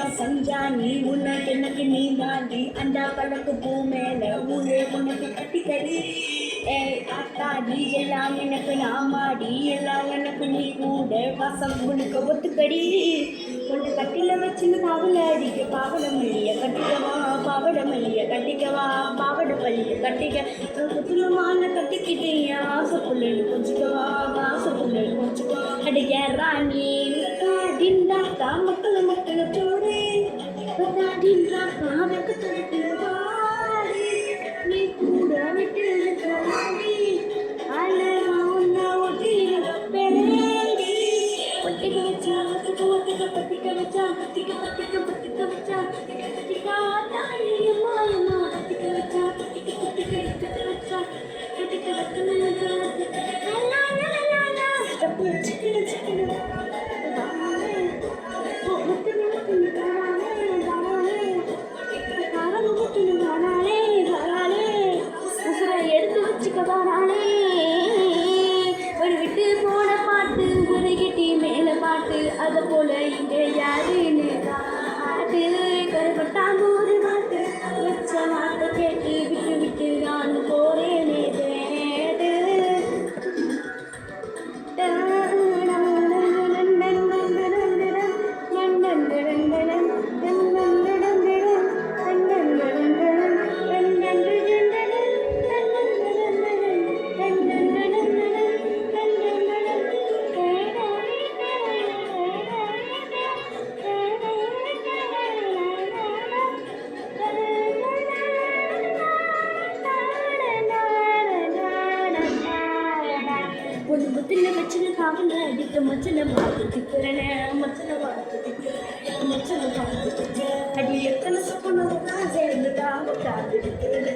நான் சஞ்சா நீ உனக்கு எனக்கு நீ தாண்டி அண்டா பழக்கு பூ மேல ஊரே உனக்கு கட்டிக்கடி ஏய் ஆத்தாடி எல்லாம் எனக்கு நாமாடி எல்லாம் எனக்கு நீ கூட வாசம் உனக்கு ஒத்துக்கடி கொண்டு கட்டில வச்சுன்னு காவல அடிக்க பாவட மல்லிய கட்டிக்கவா பாவட மல்லிய கட்டிக்கவா பாவட பள்ளிய கட்டிக்க குத்துலமான கட்டிக்கிட்டேன் ஆசைப்புள்ள கொஞ்சிக்கவா ஆசைப்புள்ள கொஞ்சிக்கவா அடிக்க ராணி டின்டாக்கா மக்கள் மக்கள் சோறு டின்டாக்கா வெக்க தடுக்கிற பாடி நீ கூட விட்டு கலாடி அழகா உன்னை ஒட்டி பேடி ஒட்டிக்க வச்சா ஒட்டிக்க பத்திக்க வச்சா பத்திக்க பத்திக்க பத்திக்க வச்சா பத்திக்க பத்திக்கா தாடி அம்மா அம்மா பத்திக்க வச்சா பத்திக்க பத்திக்க பத்திக்க வச்சா பத்திக்க பத்திக்க தப்பு சிக்கன சிக்கன எடுத்து வச்சுக்கவானே ஒரு விட்டு போன பாட்டு ஒரு கிட்டி மேல பாட்டு அதை போல இங்க யாருன்னு பாட்டு கருப்பட்டாங்க ஒரு பாட்டு வச்ச மாட்டை கேட்டு விட்டு விட்டு நான் போறேனே ஒரு புத்தில வச்சுன்னு காவல அடிக்க மச்சனை பார்த்துக்கிறேன் மச்சனை பார்த்துக்கிறேன் மச்சனை பார்த்துக்கிறேன் அடி எத்தனை சொப்பனம் சேர்ந்துட்டாங்க காத்துக்கிறேன்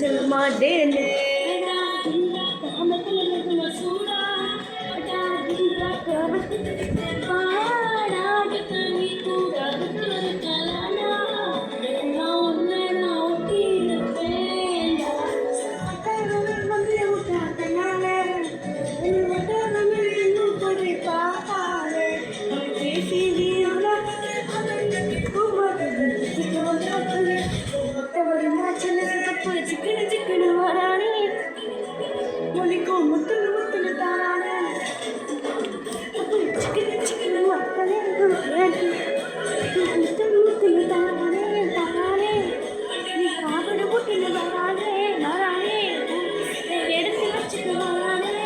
சொல்ல மாட்டேன் சூடா சிக்கன வரானே மொழிக்கும் முத்தல் முத்தல் தாரானே சிக்கன மக்களே முத்தல் முத்தல் தாரானே தாரானே நீ காவடு முட்டில் வரானே வரானே எடுத்து வச்சுக்க வரானே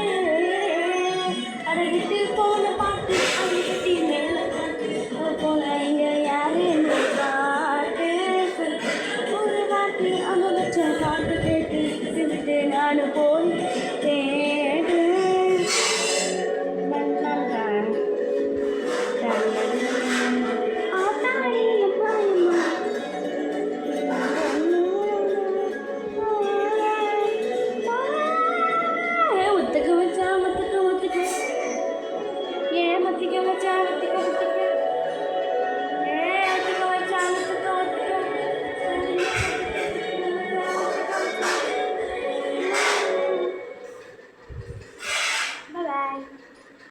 அதை விட்டு போன பாட்டு அதை கட்டி மேல பாட்டு போல இங்க யாரு பாட்டு ஒரு பாட்டு அங்க வச்ச பாட்டு கேட்டு விட்டு நான் போய் தேடு ஒத்துக்க வச்சா ஒத்துக்க ஒத்துக்க ஏன் மத்திக்க வச்சா ஒத்துக்க